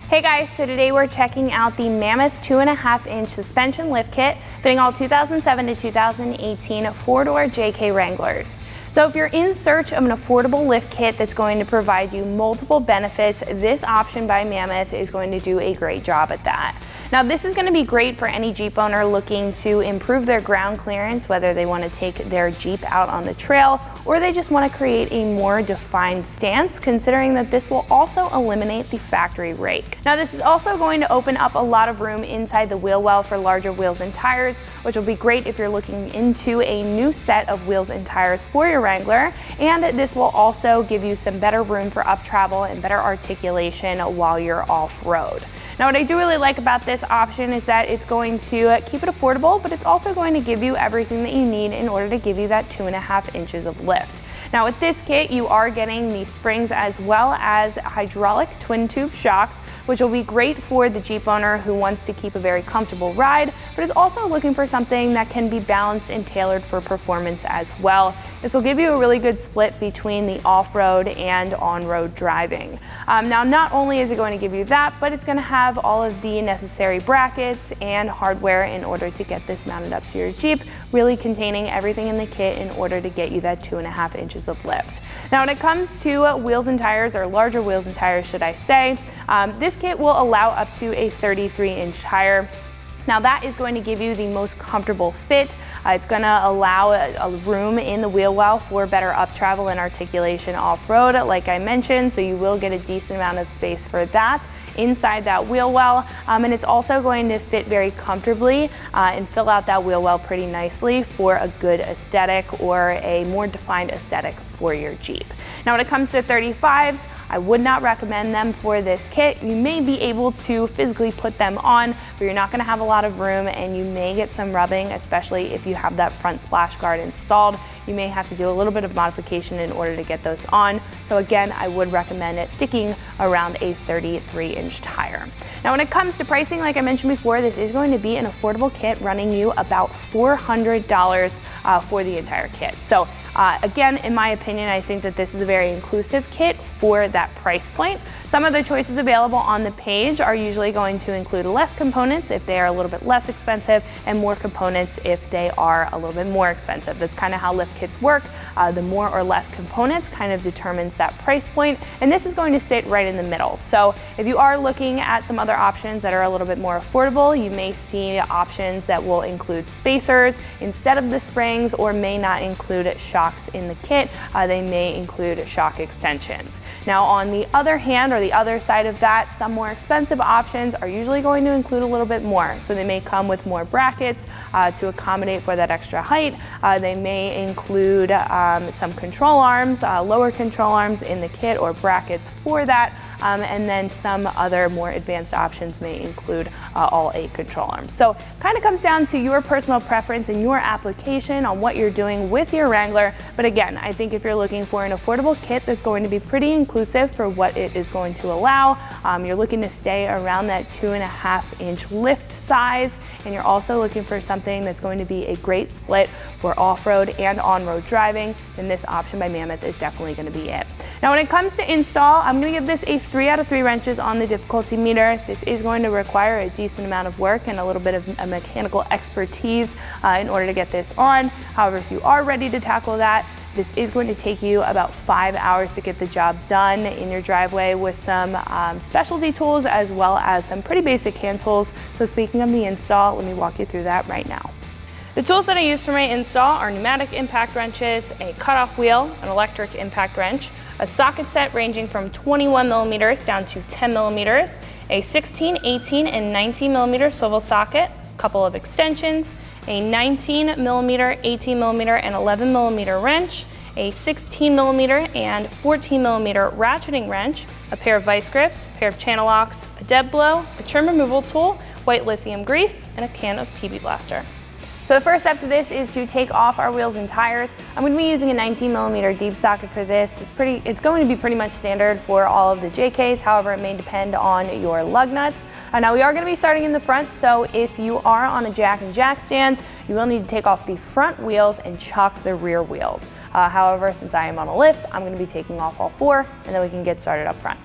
Hey guys, so today we're checking out the Mammoth 2.5-inch suspension lift kit fitting all 2007 to 2018 four-door JK Wranglers. So if you're in search of an affordable lift kit that's going to provide you multiple benefits, this option by Mammoth is going to do a great job at that. Now this is going to be great for any Jeep owner looking to improve their ground clearance, whether they want to take their Jeep out on the trail or they just want to create a more defined stance, considering that this will also eliminate the factory rake. Now this is also going to open up a lot of room inside the wheel well for larger wheels and tires, which will be great if you're looking into a new set of wheels and tires for your Wrangler, and this will also give you some better room for up travel and better articulation while you're off-road. Now what I do really like about this option is that it's going to keep it affordable, but it's also going to give you everything that you need in order to give you that 2.5 inches of lift. Now with this kit, you are getting the springs as well as hydraulic twin tube shocks, which will be great for the Jeep owner who wants to keep a very comfortable ride, but is also looking for something that can be balanced and tailored for performance as well. This will give you a really good split between the off-road and on-road driving. Now not only is it going to give you that, but it's going to have all of the necessary brackets and hardware in order to get this mounted up to your Jeep, really containing everything in the kit in order to get you that 2.5 inches of lift. Now when it comes to wheels and tires, or larger wheels and tires should I say, this kit will allow up to a 33-inch tire. Now that is going to give you the most comfortable fit. It's going to allow a room in the wheel well for better up travel and articulation off-road, like I mentioned, so you will get a decent amount of space for that inside that wheel well, and it's also going to fit very comfortably and fill out that wheel well pretty nicely for a good aesthetic or a more defined aesthetic for your Jeep. Now when it comes to 35s, I would not recommend them for this kit. You may be able to physically put them on, but you're not going to have a lot of room and you may get some rubbing, especially if you have that front splash guard installed. You may have to do a little bit of modification in order to get those on. So again, I would recommend it sticking around a 33-inch tire. Now when it comes to pricing, like I mentioned before, this is going to be an affordable kit running you about $400 for the entire kit. So again, in my opinion, I think that this is a very inclusive kit for that price point. Some of the choices available on the page are usually going to include less components if they are a little bit less expensive, and more components if they are a little bit more expensive. That's kind of how lift kits work. The more or less components kind of determines that price point, and this is going to sit right in the middle. So if you are looking at some other options that are a little bit more affordable, you may see options that will include spacers instead of the springs, or may not include shocks in the kit. They may include shock extensions. Now on the other hand, or the other side of that, some more expensive options are usually going to include a little bit more. So they may come with more brackets to accommodate for that extra height. They may include some control arms, lower control arms in the kit, or brackets for that. And then some other more advanced options may include all 8 control arms. So kind of comes down to your personal preference and your application on what you're doing with your Wrangler. But again, I think if you're looking for an affordable kit that's going to be pretty inclusive for what it is going to allow, you're looking to stay around that 2.5-inch lift size, and you're also looking for something that's going to be a great split for off-road and on-road driving, then this option by Mammoth is definitely going to be it. Now when it comes to install, I'm going to give this a 3 out of 3 wrenches on the difficulty meter. This is going to require a decent amount of work and a little bit of a mechanical expertise in order to get this on. However, if you are ready to tackle that, this is going to take you about 5 hours to get the job done in your driveway with some specialty tools as well as some pretty basic hand tools. So speaking of the install, let me walk you through that right now. The tools that I use for my install are pneumatic impact wrenches, a cutoff wheel, an electric impact wrench, a socket set ranging from 21 millimeters down to 10 millimeters, a 16, 18, and 19 millimeter swivel socket, a couple of extensions, a 19 millimeter, 18 millimeter, and 11 millimeter wrench, a 16 millimeter and 14 millimeter ratcheting wrench, a pair of vice grips, a pair of channel locks, a dead blow, a trim removal tool, white lithium grease, and a can of PB Blaster. So the first step to this is to take off our wheels and tires. I'm going to be using a 19 millimeter deep socket for this. It's going to be pretty much standard for all of the JKs. However, it may depend on your lug nuts. Now we are going to be starting in the front, so if you are on a jack and jack stands, you will need to take off the front wheels and chuck the rear wheels. However, since I am on a lift, I'm going to be taking off all 4, and then we can get started up front.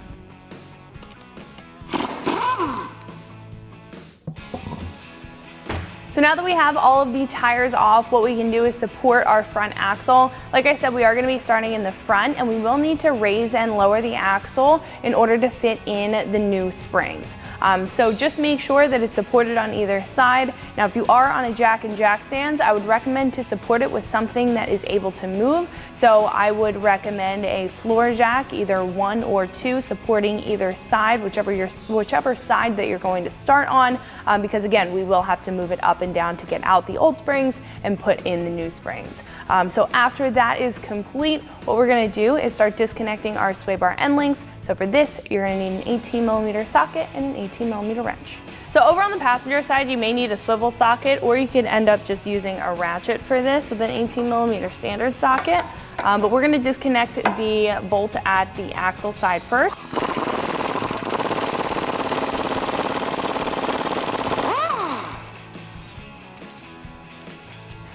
So now that we have all of the tires off, what we can do is support our front axle. Like I said, we are going to be starting in the front, and we will need to raise and lower the axle in order to fit in the new springs. So just make sure that it's supported on either side. Now, if you are on a jack and jack stands, I would recommend to support it with something that is able to move. So I would recommend a floor jack, either 1 or 2, supporting either side, whichever side that you're going to start on, because again, we will have to move it up and down to get out the old springs and put in the new springs. So after that is complete, what we're going to do is start disconnecting our sway bar end links. So for this, you're going to need an 18mm socket and an 18mm wrench. So over on the passenger side, you may need a swivel socket, or you could end up just using a ratchet for this with an 18mm standard socket. But we're going to disconnect the bolt at the axle side first.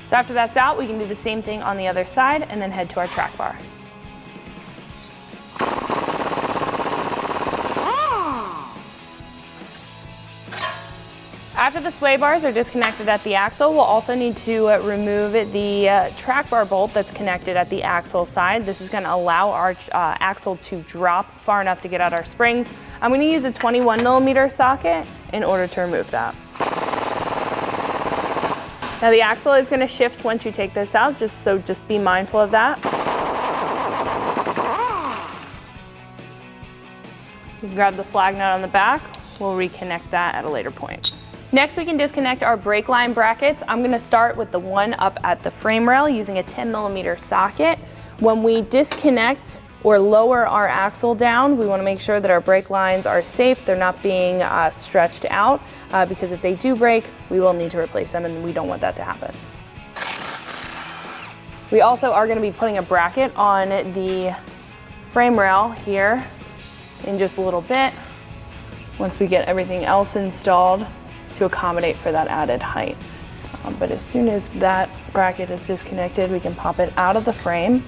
So after that's out, we can do the same thing on the other side and then head to our track bar. After the sway bars are disconnected at the axle, we'll also need to remove the track bar bolt that's connected at the axle side. This is going to allow our axle to drop far enough to get out our springs. I'm going to use a 21mm socket in order to remove that. Now the axle is going to shift once you take this out, just be mindful of that. You can grab the flag nut on the back. We'll reconnect that at a later point. Next, we can disconnect our brake line brackets. I'm going to start with the one up at the frame rail using a 10mm socket. When we disconnect or lower our axle down, we want to make sure that our brake lines are safe. They're not being stretched out, because if they do break, we will need to replace them, and we don't want that to happen. We also are going to be putting a bracket on the frame rail here in just a little bit, once we get everything else installed to accommodate for that added height. But as soon as that bracket is disconnected, we can pop it out of the frame.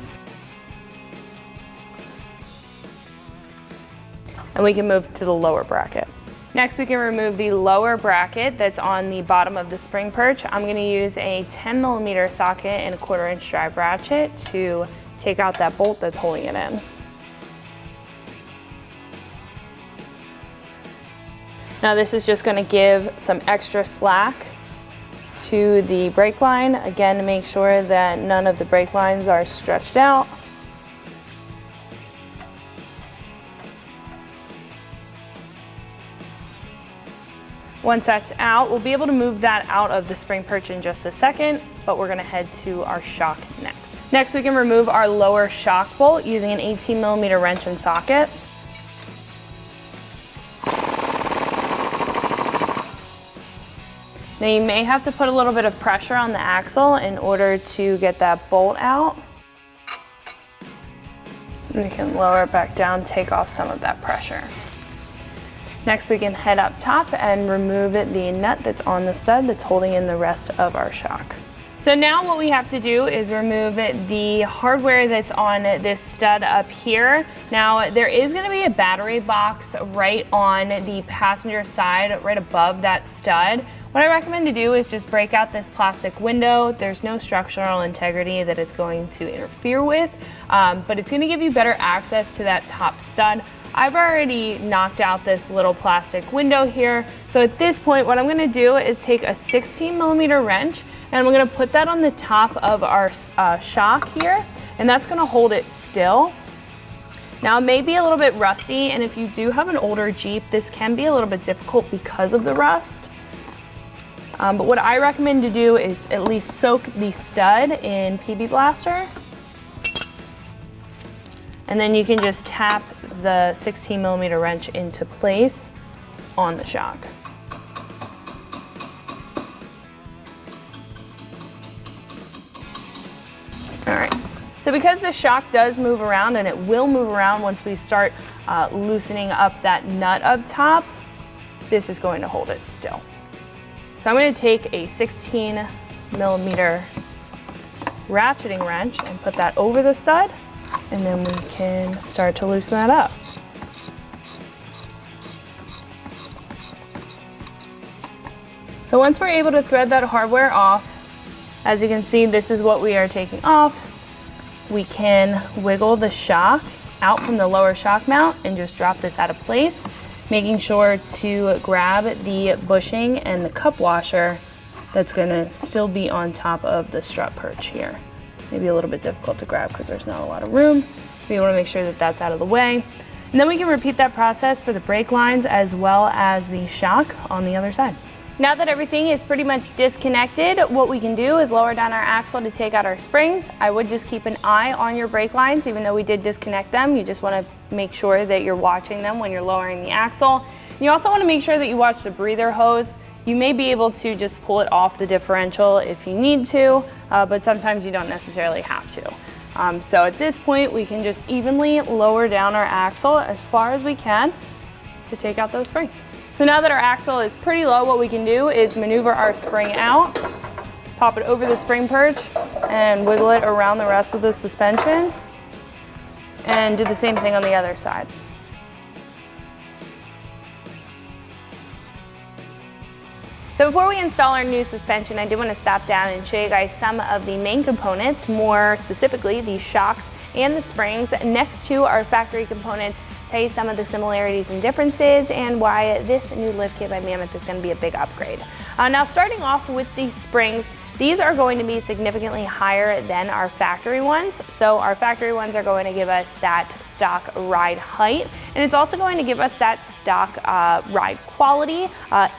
And we can move to the lower bracket. Next, we can remove the lower bracket that's on the bottom of the spring perch. I'm going to use a 10mm socket and a 1/4 inch drive ratchet to take out that bolt that's holding it in. Now this is just going to give some extra slack to the brake line, again to make sure that none of the brake lines are stretched out. Once that's out, we'll be able to move that out of the spring perch in just a second, but we're going to head to our shock next. Next, we can remove our lower shock bolt using an 18mm wrench and socket. Now you may have to put a little bit of pressure on the axle in order to get that bolt out. And we can lower it back down, take off some of that pressure. Next, we can head up top and remove the nut that's on the stud that's holding in the rest of our shock. So now what we have to do is remove the hardware that's on this stud up here. Now there is going to be a battery box right on the passenger side, right above that stud. What I recommend to do is just break out this plastic window. There's no structural integrity that it's going to interfere with, but it's going to give you better access to that top stud. I've already knocked out this little plastic window here. So at this point, what I'm going to do is take a 16mm wrench, and we're going to put that on the top of our shock here, and that's going to hold it still. Now it may be a little bit rusty, and if you do have an older Jeep, this can be a little bit difficult because of the rust. But what I recommend to do is at least soak the stud in PB Blaster. And then you can just tap the 16mm wrench into place on the shock. All right, so because the shock does move around, and it will move around once we start loosening up that nut up top, this is going to hold it still. So I'm going to take a 16mm ratcheting wrench and put that over the stud, and then we can start to loosen that up. So once we're able to thread that hardware off, as you can see, this is what we are taking off. We can wiggle the shock out from the lower shock mount and just drop this out of place, making sure to grab the bushing and the cup washer that's gonna still be on top of the strut perch here. Maybe a little bit difficult to grab because there's not a lot of room. We wanna make sure that that's out of the way. And then we can repeat that process for the brake lines as well as the shock on the other side. Now that everything is pretty much disconnected, what we can do is lower down our axle to take out our springs. I would just keep an eye on your brake lines, even though we did disconnect them. You just want to make sure that you're watching them when you're lowering the axle. And you also want to make sure that you watch the breather hose. You may be able to just pull it off the differential if you need to, but sometimes you don't necessarily have to. So at this point, we can just evenly lower down our axle as far as we can to take out those springs. So now that our axle is pretty low, what we can do is maneuver our spring out, pop it over the spring perch, and wiggle it around the rest of the suspension, and do the same thing on the other side. So before we install our new suspension, I did want to stop down and show you guys some of the main components, more specifically the shocks and the springs next to our factory components, tell you some of the similarities and differences and why this new lift kit by Mammoth is going to be a big upgrade. Now starting off with the springs, these are going to be significantly higher than our factory ones. So our factory ones are going to give us that stock ride height, and it's also going to give us that stock ride quality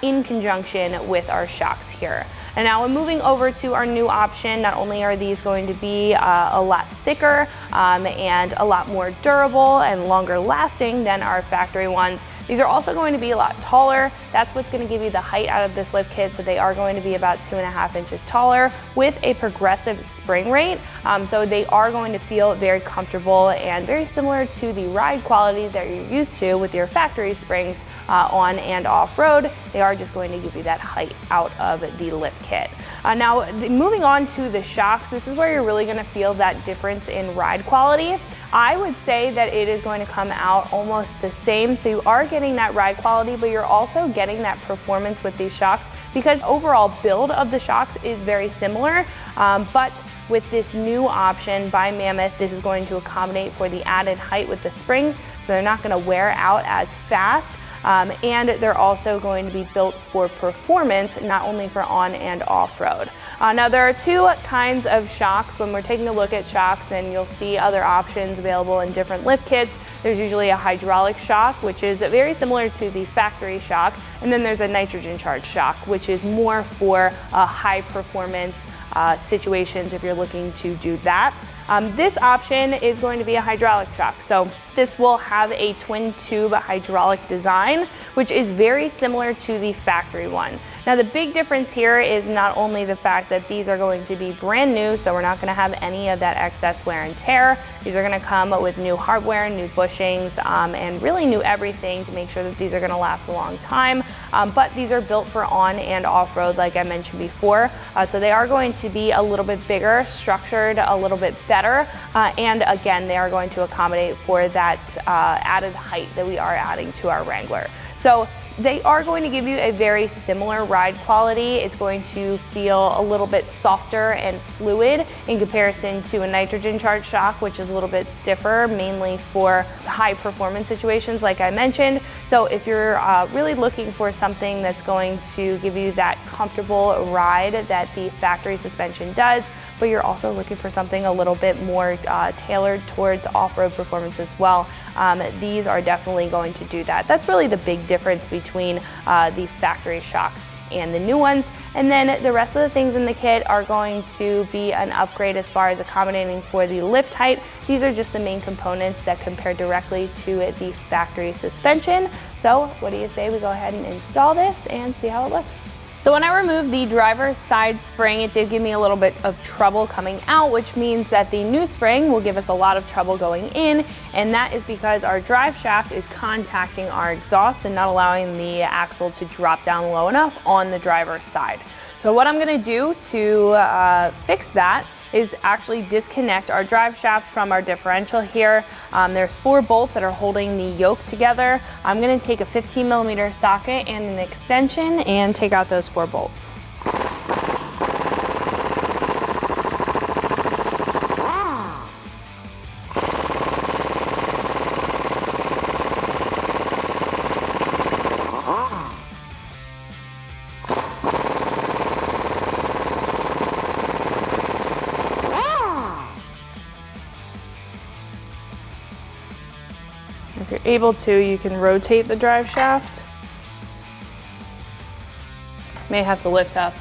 in conjunction with our shocks here. And now when moving over to our new option, not only are these going to be a lot thicker and a lot more durable and longer lasting than our factory ones, these are also going to be a lot taller. That's what's going to give you the height out of this lift kit. So they are going to be about 2.5 inches taller with a progressive spring rate. So they are going to feel very comfortable and very similar to the ride quality that you're used to with your factory springs on and off road. They are just going to give you that height out of the lift kit. Now moving on to the shocks, this is where you're really going to feel that difference in ride quality. I would say that it is going to come out almost the same. So you are getting that ride quality, but you're also getting that performance with these shocks because overall build of the shocks is very similar. But with this new option by Mammoth, this is going to accommodate for the added height with the springs, so they're not going to wear out as fast. And they're also going to be built for performance, not only for on and off-road. Now there are two kinds of shocks when we're taking a look at shocks, and you'll see other options available in different lift kits. There's usually a hydraulic shock, which is very similar to the factory shock, and then there's a nitrogen charged shock, which is more for high performance situations if you're looking to do that. This option is going to be a hydraulic shock. So this will have a twin tube hydraulic design, which is very similar to the factory one. Now the big difference here is not only the fact that these are going to be brand new, so we're not going to have any of that excess wear and tear. These are going to come with new hardware, new bushings, and really new everything to make sure that these are going to last a long time. But these are built for on and off-road, like I mentioned before. So they are going to be a little bit bigger, structured a little bit better, and again, they are going to accommodate for that added height that we are adding to our Wrangler. So they are going to give you a very similar ride quality. It's going to feel a little bit softer and fluid in comparison to a nitrogen charged shock, which is a little bit stiffer, mainly for high performance situations like I mentioned. So if you're really looking for something that's going to give you that comfortable ride that the factory suspension does, but you're also looking for something a little bit more tailored towards off-road performance as well, these are definitely going to do that. That's really the big difference between the factory shocks and the new ones. And then the rest of the things in the kit are going to be an upgrade as far as accommodating for the lift height. These are just the main components that compare directly to the factory suspension. So what do you say we go ahead and install this and see how it looks? So when I removed the driver's side spring, it did give me a little bit of trouble coming out, which means that the new spring will give us a lot of trouble going in, and that is because our drive shaft is contacting our exhaust and not allowing the axle to drop down low enough on the driver's side. So what I'm gonna do to fix that is actually disconnect our drive shaft from our differential here. There's 4 bolts that are holding the yoke together. I'm gonna take a 15mm socket and an extension and take out those 4 bolts. If you're able to, you can rotate the drive shaft. May have to lift up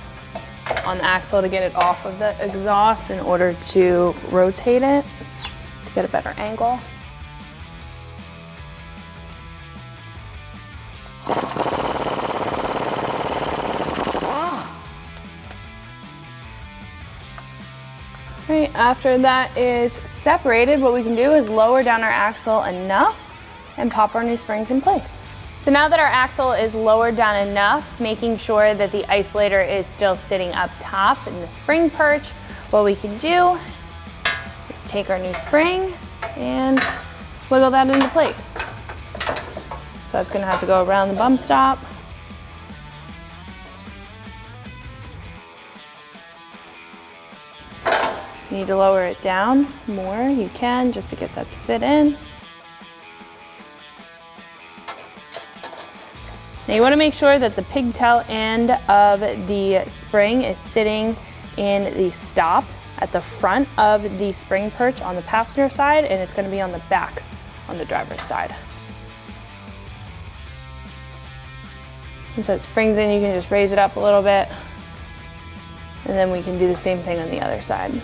on the axle to get it off of the exhaust in order to rotate it to get a better angle. Right, after that is separated, what we can do is lower down our axle enough and pop our new springs in place. So now that our axle is lowered down enough, making sure that the isolator is still sitting up top in the spring perch, what we can do is take our new spring and wiggle that into place. So that's gonna have to go around the bump stop. You need to lower it down more, you can, just to get that to fit in. Now you want to make sure that the pigtail end of the spring is sitting in the stop at the front of the spring perch on the passenger side, and it's going to be on the back on the driver's side. And so it springs in, you can just raise it up a little bit, and then we can do the same thing on the other side.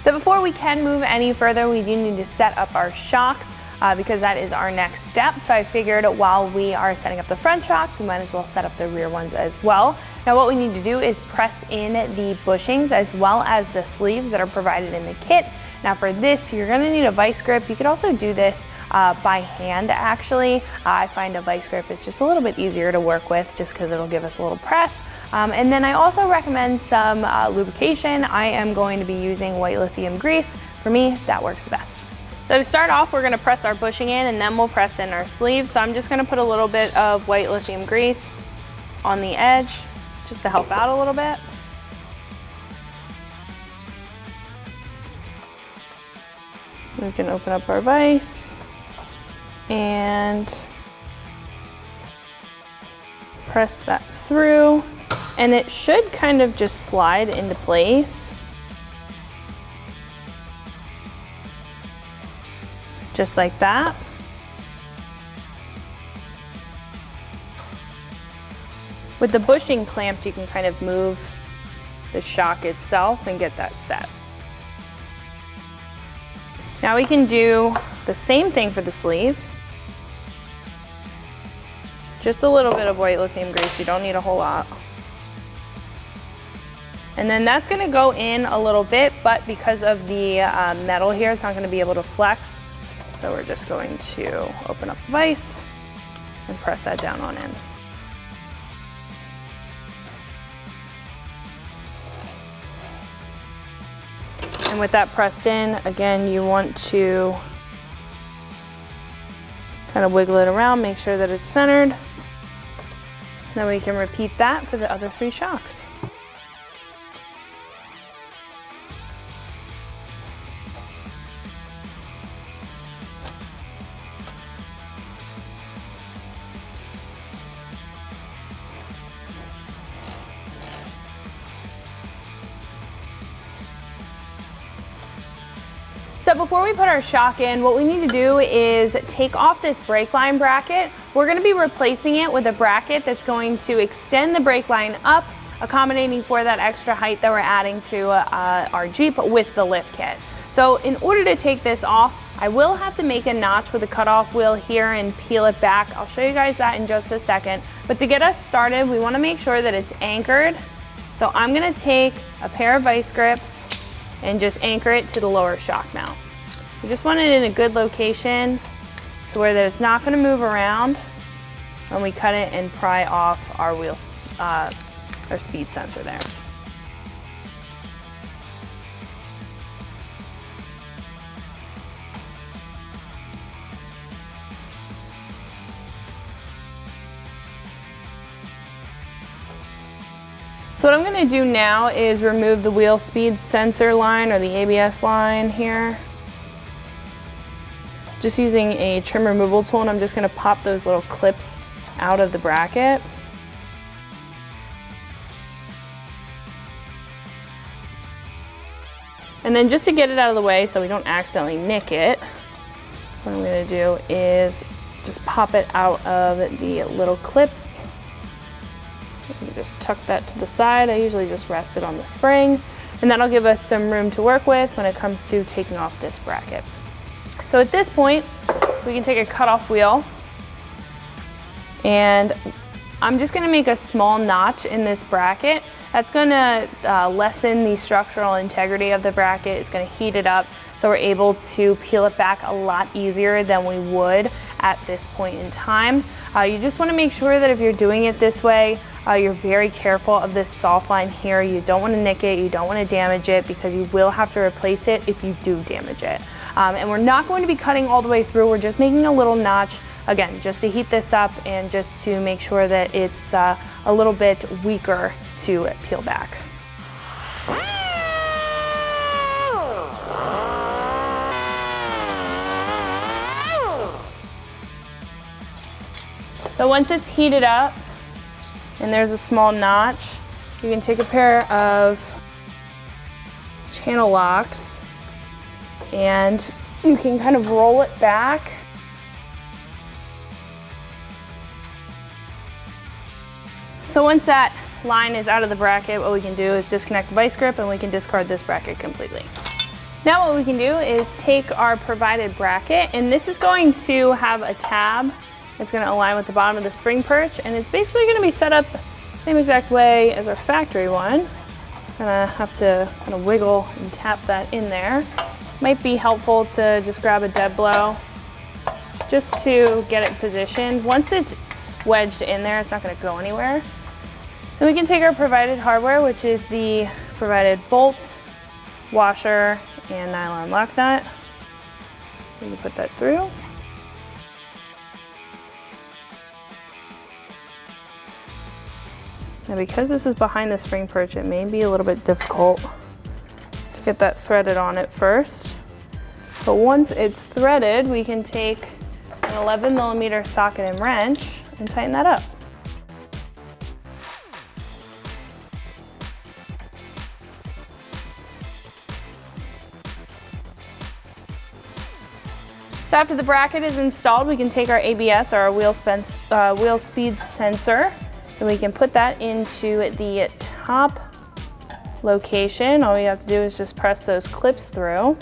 So before we can move any further, we do need to set up our shocks because that is our next step. So I figured while we are setting up the front shocks, we might as well set up the rear ones as well. Now what we need to do is press in the bushings as well as the sleeves that are provided in the kit. Now for this, you're gonna need a vice grip. You could also do this by hand actually. I find a vice grip is just a little bit easier to work with just because it'll give us a little press. And then I also recommend some lubrication. I am going to be using white lithium grease. For me, that works the best. So to start off, we're gonna press our bushing in and then we'll press in our sleeve. So I'm just gonna put a little bit of white lithium grease on the edge just to help out a little bit. We can open up our vise and press that through, and it should kind of just slide into place. Just like that. With the bushing clamped, you can kind of move the shock itself and get that set. Now we can do the same thing for the sleeve. Just a little bit of white lithium grease, you don't need a whole lot. And then that's gonna go in a little bit, but because of the metal here, it's not gonna be able to flex. So we're just going to open up the vise and press that down on in. And with that pressed in, again, you want to kind of wiggle it around, make sure that it's centered. Then we can repeat that for the other 3 shocks. So before we put our shock in, what we need to do is take off this brake line bracket. We're gonna be replacing it with a bracket that's going to extend the brake line up, accommodating for that extra height that we're adding to our Jeep with the lift kit. So in order to take this off, I will have to make a notch with a cutoff wheel here and peel it back. I'll show you guys that in just a second. But to get us started, we wanna make sure that it's anchored. So I'm gonna take a pair of vice grips and just anchor it to the lower shock mount. You just want it in a good location to where that it's not going to move around when we cut it and pry off our our speed sensor there. So what I'm going to do now is remove the wheel speed sensor line or the ABS line here. Just using a trim removal tool, and I'm just going to pop those little clips out of the bracket. And then just to get it out of the way so we don't accidentally nick it, what I'm going to do is just pop it out of the little clips. You just tuck that to the side. I usually just rest it on the spring, and that'll give us some room to work with when it comes to taking off this bracket. So at this point, we can take a cutoff wheel, and I'm just gonna make a small notch in this bracket. That's gonna lessen the structural integrity of the bracket. It's gonna heat it up, so we're able to peel it back a lot easier than we would at this point in time. You just wanna make sure that if you're doing it this way, you're very careful of this soft line here. You don't want to nick it, you don't want to damage it, because you will have to replace it if you do damage it. And we're not going to be cutting all the way through, we're just making a little notch, again, just to heat this up and just to make sure that it's a little bit weaker to peel back. So once it's heated up, and there's a small notch, you can take a pair of channel locks and you can kind of roll it back. So once that line is out of the bracket, what we can do is disconnect the vice grip and we can discard this bracket completely. Now what we can do is take our provided bracket, and this is going to have a tab. It's going to align with the bottom of the spring perch, and it's basically going to be set up the same exact way as our factory one. Gonna have to kind of wiggle and tap that in there. Might be helpful to just grab a dead blow just to get it positioned. Once it's wedged in there, it's not going to go anywhere. Then we can take our provided hardware, which is the provided bolt, washer, and nylon lock nut. We can put that through. Now because this is behind the spring perch, it may be a little bit difficult to get that threaded on it first. But once it's threaded, we can take an 11mm socket and wrench and tighten that up. So after the bracket is installed, we can take our ABS, or our wheel speed sensor, and we can put that into the top location. All we have to do is just press those clips through.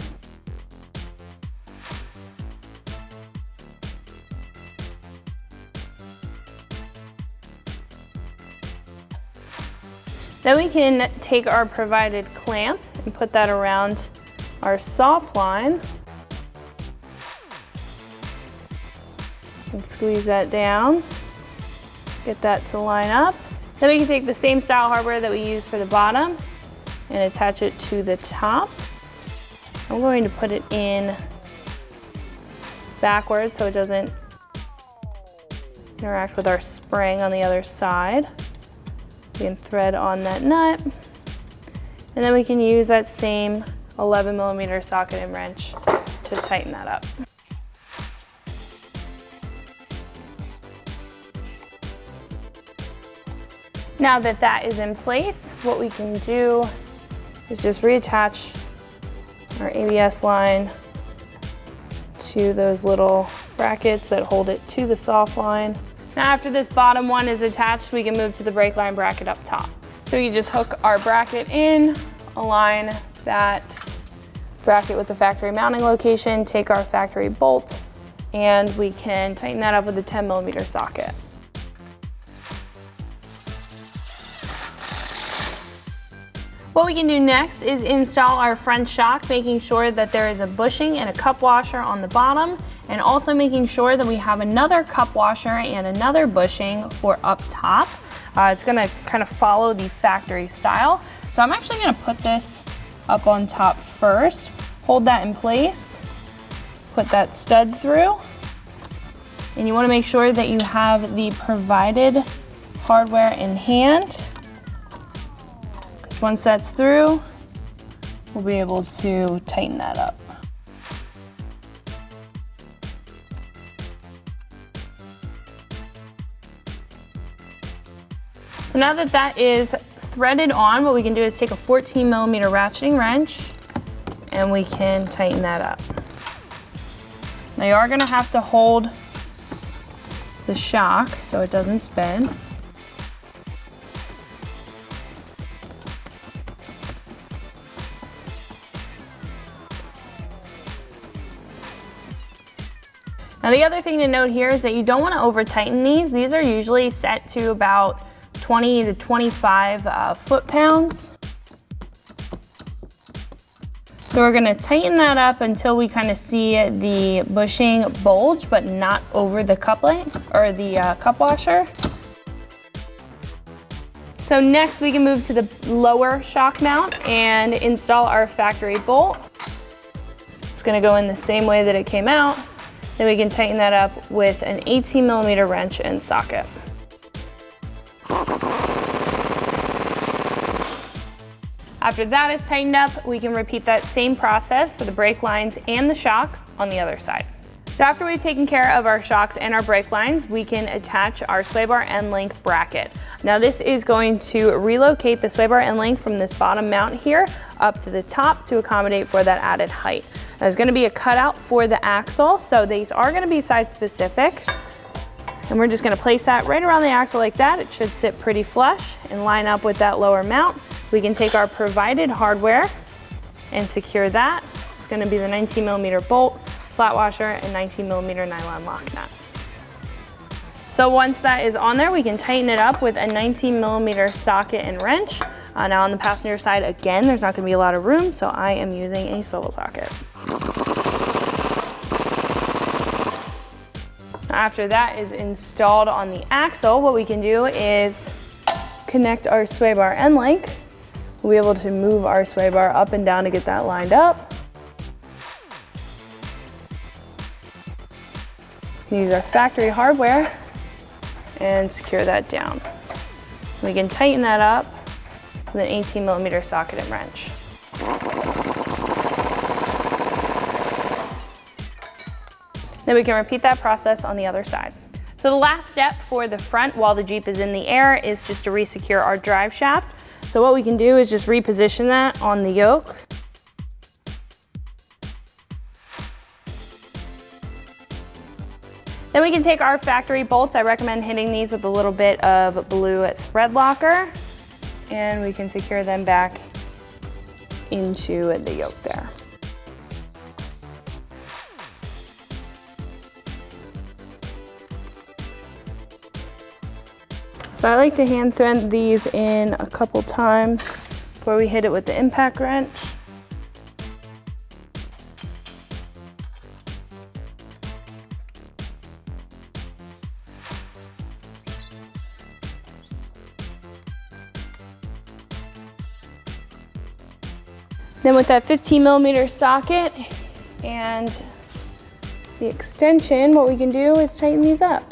Then we can take our provided clamp and put that around our soft line and squeeze that down. Get that to line up. Then we can take the same style hardware that we used for the bottom and attach it to the top. I'm going to put it in backwards so it doesn't interact with our spring on the other side. We can thread on that nut, and then we can use that same 11mm socket and wrench to tighten that up. Now that that is in place, what we can do is just reattach our ABS line to those little brackets that hold it to the soft line. Now after this bottom one is attached, we can move to the brake line bracket up top. So we can just hook our bracket in, align that bracket with the factory mounting location, take our factory bolt, and we can tighten that up with a 10mm socket. What we can do next is install our front shock, making sure that there is a bushing and a cup washer on the bottom, and also making sure that we have another cup washer and another bushing for up top. It's gonna kind of follow the factory style. So I'm actually gonna put this up on top first, hold that in place, put that stud through, and you wanna make sure that you have the provided hardware in hand. Once that's through, we'll be able to tighten that up. So now that that is threaded on, what we can do is take a 14mm ratcheting wrench and we can tighten that up. Now you are gonna have to hold the shock so it doesn't spin. Now the other thing to note here is that you don't want to over tighten these. These are usually set to about 20 to 25 foot-pounds. So we're going to tighten that up until we kind of see the bushing bulge, but not over the coupling or the cup washer. So next we can move to the lower shock mount and install our factory bolt. It's going to go in the same way that it came out. Then we can tighten that up with an 18mm wrench and socket. After that is tightened up, we can repeat that same process for the brake lines and the shock on the other side. So after we've taken care of our shocks and our brake lines, we can attach our sway bar end link bracket. Now this is going to relocate the sway bar end link from this bottom mount here up to the top to accommodate for that added height. There's going to be a cutout for the axle, so these are going to be side specific. And we're just going to place that right around the axle like that. It should sit pretty flush and line up with that lower mount. We can take our provided hardware and secure that. It's going to be the 19mm bolt, flat washer, and 19mm nylon lock nut. So once that is on there, we can tighten it up with a 19mm socket and wrench. Now on the passenger side, again, there's not going to be a lot of room, so I am using a swivel socket. After that is installed on the axle, what we can do is connect our sway bar end link. We'll be able to move our sway bar up and down to get that lined up. Use our factory hardware and secure that down. We can tighten that up with an 18mm socket and wrench. Then we can repeat that process on the other side. So the last step for the front while the Jeep is in the air is just to resecure our drive shaft. So what we can do is just reposition that on the yoke. Then we can take our factory bolts. I recommend hitting these with a little bit of blue thread locker, and we can secure them back into the yoke there. So I like to hand thread these in a couple times before we hit it with the impact wrench. Then with that 15mm socket and the extension, what we can do is tighten these up.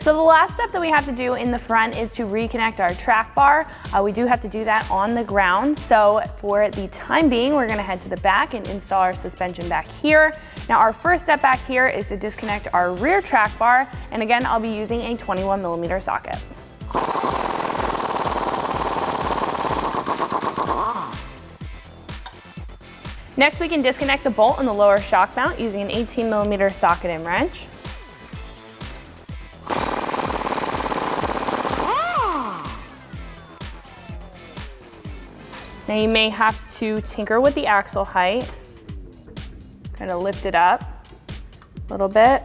So the last step that we have to do in the front is to reconnect our track bar. We do have to do that on the ground. So for the time being, we're gonna head to the back and install our suspension back here. Now our first step back here is to disconnect our rear track bar. And again, I'll be using a 21mm socket. Next, we can disconnect the bolt on the lower shock mount using an 18mm socket and wrench. Now you may have to tinker with the axle height, kind of lift it up a little bit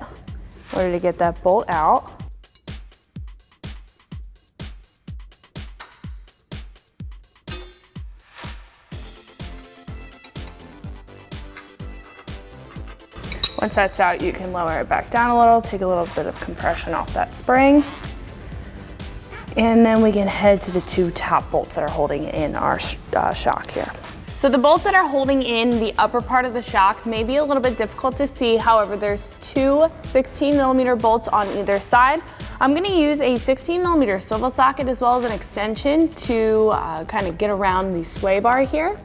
in order to get that bolt out. Once that's out, you can lower it back down a little, take a little bit of compression off that spring. And then we can head to the two top bolts that are holding in our shock here. So the bolts that are holding in the upper part of the shock may be a little bit difficult to see. However, there's two 16mm bolts on either side. I'm gonna use a 16mm swivel socket as well as an extension to kind of get around the sway bar here.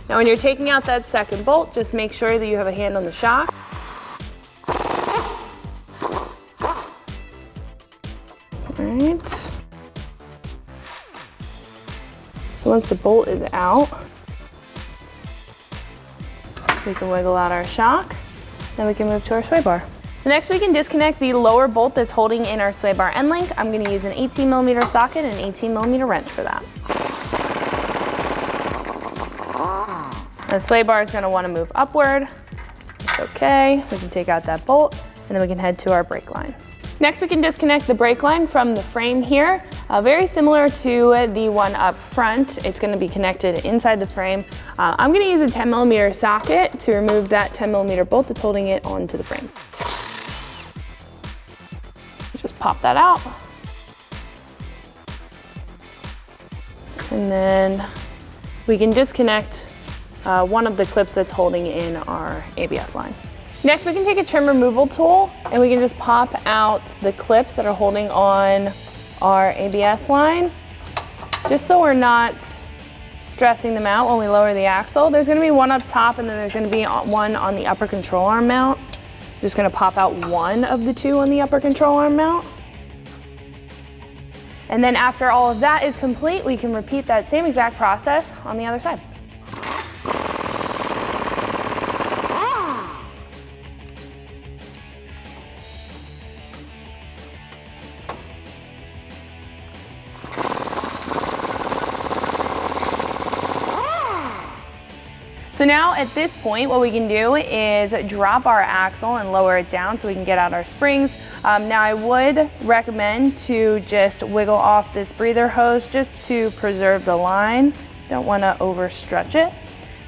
Now when you're taking out that second bolt, just make sure that you have a hand on the shock. All right. So once the bolt is out, we can wiggle out our shock, then we can move to our sway bar. So next we can disconnect the lower bolt that's holding in our sway bar end link. I'm gonna use an 18mm socket and an 18mm wrench for that. The sway bar is going to want to move upward. It's okay. We can take out that bolt and then we can head to our brake line. Next, we can disconnect the brake line from the frame here. Very similar to the one up front. It's going to be connected inside the frame. I'm going to use a 10mm socket to remove that 10mm bolt that's holding it onto the frame. Just pop that out. And then we can disconnect one of the clips that's holding in our ABS line. Next, we can take a trim removal tool and we can just pop out the clips that are holding on our ABS line, just so we're not stressing them out when we lower the axle. There's gonna be one up top and then there's gonna be one on the upper control arm mount. I'm just gonna pop out one of the two on the upper control arm mount. And then after all of that is complete, we can repeat that same exact process on the other side. So now at this point, what we can do is drop our axle and lower it down so we can get out our springs. Now I would recommend to just wiggle off this breather hose just to preserve the line. Don't want to overstretch it,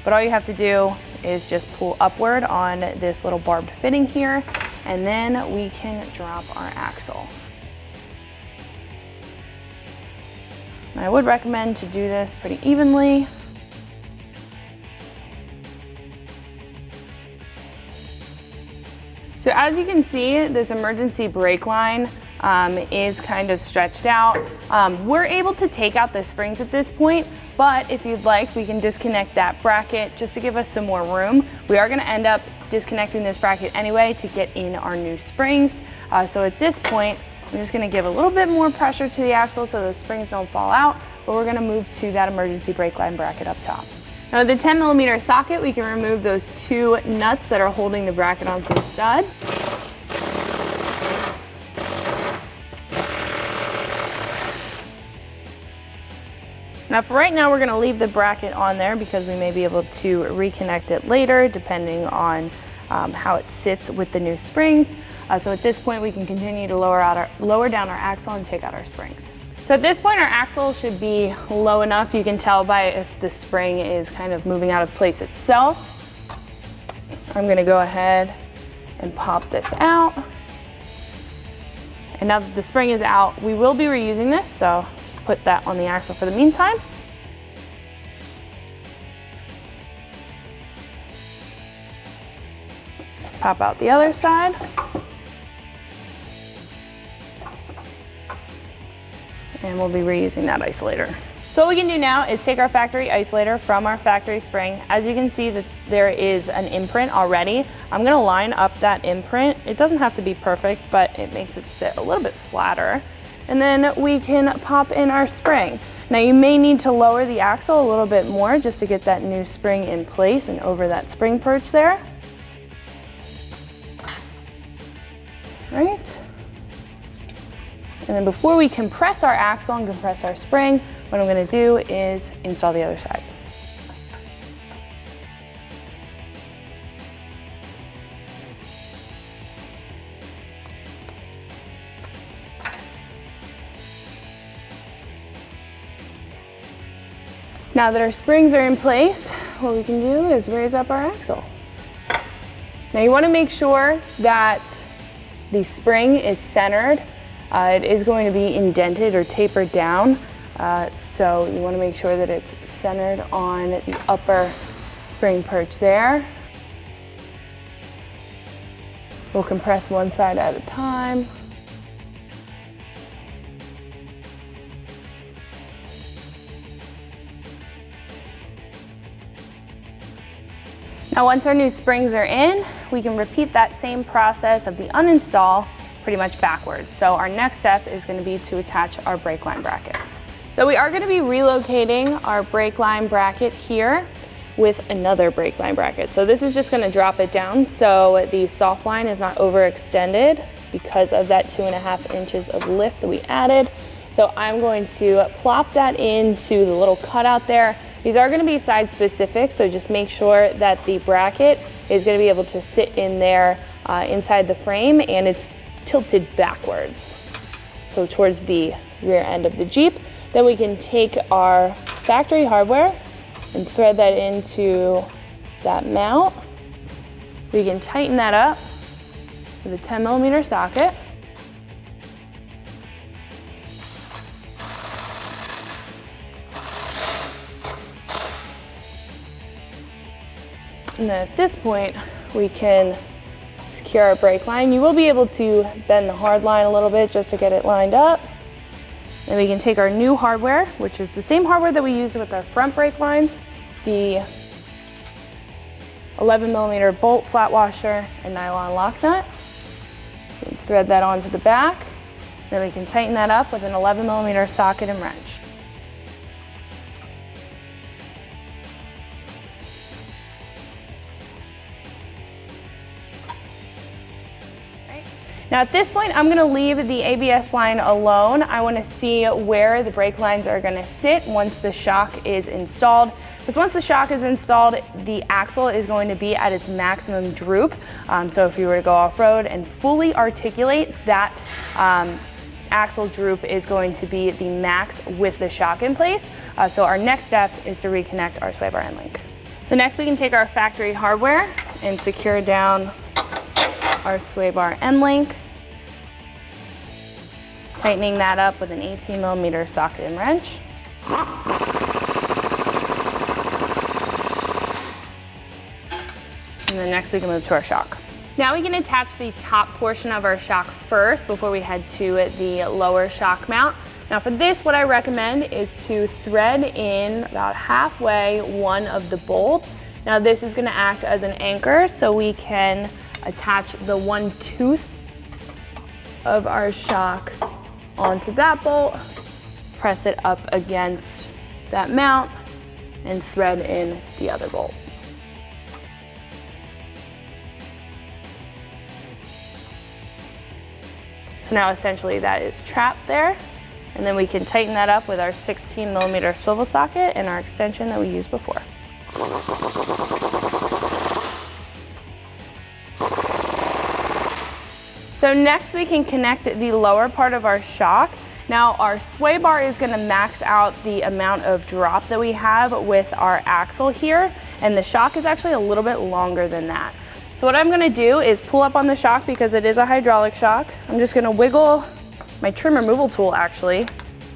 but all you have to do is just pull upward on this little barbed fitting here, and then we can drop our axle. I would recommend to do this pretty evenly. So as you can see, this emergency brake line is kind of stretched out. We're able to take out the springs at this point, but if you'd like, we can disconnect that bracket just to give us some more room. We are gonna end up disconnecting this bracket anyway to get in our new springs. So at this point, I'm just gonna give a little bit more pressure to the axle so the springs don't fall out, but we're gonna move to that emergency brake line bracket up top. Now with the 10mm socket, we can remove those two nuts that are holding the bracket onto the stud. Now for right now, we're gonna leave the bracket on there because we may be able to reconnect it later depending on how it sits with the new springs. So at this point, we can continue to lower down our axle and take out our springs. So at this point, our axle should be low enough. You can tell by if the spring is kind of moving out of place itself. I'm gonna go ahead and pop this out. And now that the spring is out, we will be reusing this, so just put that on the axle for the meantime. Pop out the other side. And we'll be reusing that isolator. So what we can do now is take our factory isolator from our factory spring. As you can see that there is an imprint already. I'm gonna line up that imprint. It doesn't have to be perfect, but it makes it sit a little bit flatter. And then we can pop in our spring. Now you may need to lower the axle a little bit more just to get that new spring in place and over that spring perch there. right? And then before we compress our axle and compress our spring, what I'm gonna do is install the other side. Now that our springs are in place, what we can do is raise up our axle. Now you want to make sure that the spring is centered. It is going to be indented or tapered down, so you want to make sure that it's centered on the upper spring perch there. We'll compress one side at a time. Now once our new springs are in, we can repeat that same process of the uninstall pretty much backwards. So our next step is going to be to attach our brake line brackets. So we are going to be relocating our brake line bracket here with another brake line bracket. So this is just going to drop it down so the soft line is not overextended because of that 2.5 inches of lift that we added. So I'm going to plop that into the little cutout there. These are going to be side specific, so just make sure that the bracket is going to be able to sit in there inside the frame, and it's tilted backwards, so towards the rear end of the Jeep. Then we can take our factory hardware and thread that into that mount. We can tighten that up with a 10mm socket. And then at this point, we can secure our brake line. You will be able to bend the hard line a little bit just to get it lined up. Then we can take our new hardware, which is the same hardware that we used with our front brake lines, the 11mm bolt flat washer and nylon lock nut. We can thread that onto the back. Then we can tighten that up with an 11mm socket and wrench. Now at this point, I'm gonna leave the ABS line alone. I wanna see where the brake lines are gonna sit once the shock is installed. Because once the shock is installed, the axle is going to be at its maximum droop. So if you were to go off-road and fully articulate, that axle droop is going to be the max with the shock in place. So our next step is to reconnect our sway bar end link. So next we can take our factory hardware and secure down our sway bar end link, tightening that up with an 18mm socket and wrench. And then next we can move to our shock. Now we can attach the top portion of our shock first before we head to the lower shock mount. Now for this, what I recommend is to thread in about halfway one of the bolts. Now this is going to act as an anchor, so we can attach the one tooth of our shock onto that bolt, press it up against that mount, and thread in the other bolt. So now essentially that is trapped there, and then we can tighten that up with our 16mm swivel socket and our extension that we used before. So next we can connect the lower part of our shock. Now our sway bar is going to max out the amount of drop that we have with our axle here, and the shock is actually a little bit longer than that. So what I'm going to do is pull up on the shock because it is a hydraulic shock. I'm just going to wiggle my trim removal tool actually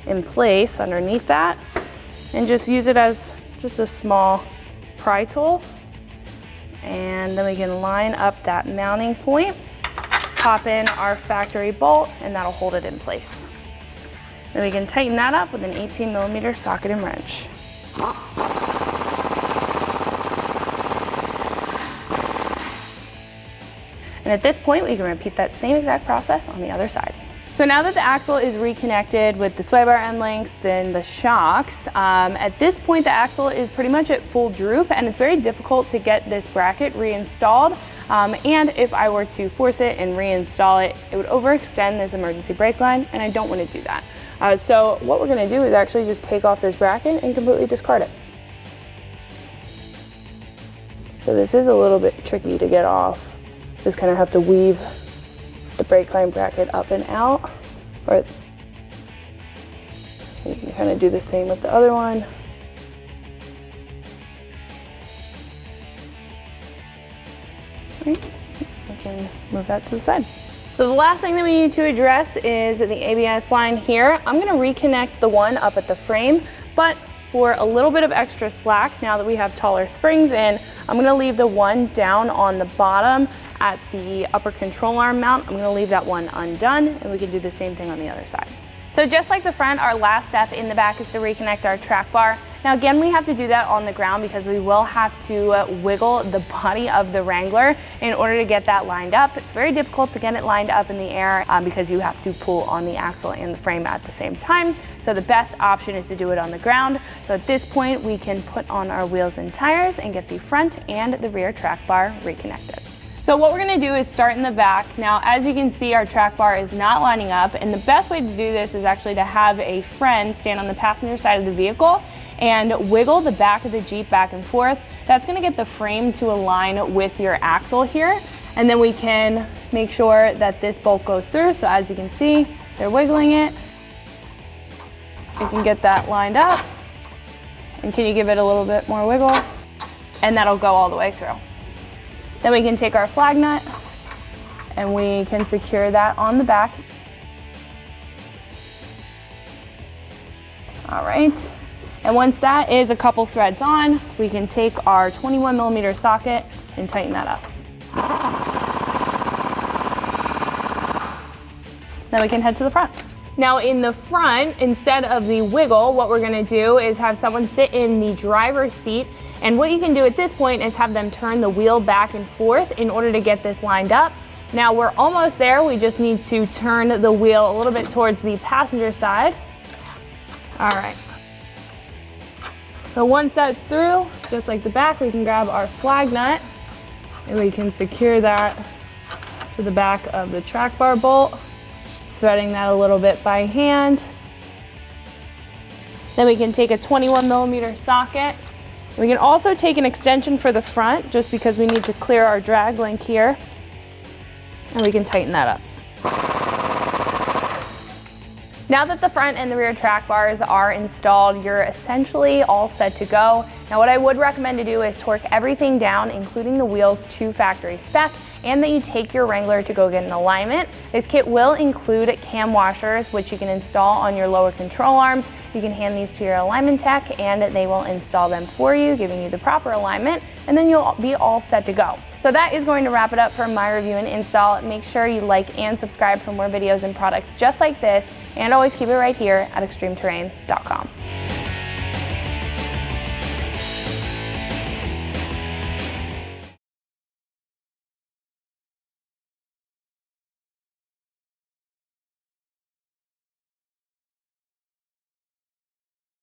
in place underneath that and just use it as just a small pry tool. And then we can line up that mounting point, pop in our factory bolt, and that'll hold it in place. Then we can tighten that up with an 18mm socket and wrench. And at this point, we can repeat that same exact process on the other side. So now that the axle is reconnected with the sway bar end links, then the shocks, at this point the axle is pretty much at full droop, and it's very difficult to get this bracket reinstalled And if I were to force it and reinstall it, it would overextend this emergency brake line, and I don't want to do that. So what we're going to do is actually just take off this bracket and completely discard it. So this is a little bit tricky to get off. Just kind of have to weave the brake line bracket up and out. Or you can kind of do the same with the other one. Right. We can move that to the side. So the last thing that we need to address is the ABS line here. I'm going to reconnect the one up at the frame, but for a little bit of extra slack, now that we have taller springs in, I'm going to leave the one down on the bottom at the upper control arm mount. I'm going to leave that one undone, and we can do the same thing on the other side. So just like the front, our last step in the back is to reconnect our track bar. Now again, we have to do that on the ground because we will have to wiggle the body of the Wrangler in order to get that lined up. It's very difficult to get it lined up in the air because you have to pull on the axle and the frame at the same time. So the best option is to do it on the ground. So at this point, we can put on our wheels and tires and get the front and the rear track bar reconnected. So what we're going to do is start in the back. Now, as you can see, our track bar is not lining up, and the best way to do this is actually to have a friend stand on the passenger side of the vehicle and wiggle the back of the Jeep back and forth. That's going to get the frame to align with your axle here, and then we can make sure that this bolt goes through. So as you can see, they're wiggling it. You can get that lined up, and can you give it a little bit more wiggle? And that'll go all the way through. Then we can take our flag nut and we can secure that on the back. All right, and once that is a couple threads on, we can take our 21mm socket and tighten that up. Then we can head to the front. Now in the front, instead of the wiggle, what we're gonna do is have someone sit in the driver's seat, and what you can do at this point is have them turn the wheel back and forth in order to get this lined up. Now we're almost there, we just need to turn the wheel a little bit towards the passenger side. All right. So once that's through, just like the back, we can grab our flag nut and we can secure that to the back of the track bar bolt, threading that a little bit by hand. Then we can take a 21mm socket. We can also take an extension for the front just because we need to clear our drag link here, and we can tighten that up. Now that the front and the rear track bars are installed, you're essentially all set to go. Now what I would recommend to do is torque everything down, including the wheels, to factory spec, and that you take your Wrangler to go get an alignment. This kit will include cam washers, which you can install on your lower control arms. You can hand these to your alignment tech and they will install them for you, giving you the proper alignment, and then you'll be all set to go. So that is going to wrap it up for my review and install. Make sure you like and subscribe for more videos and products just like this, and always keep it right here at extremeterrain.com.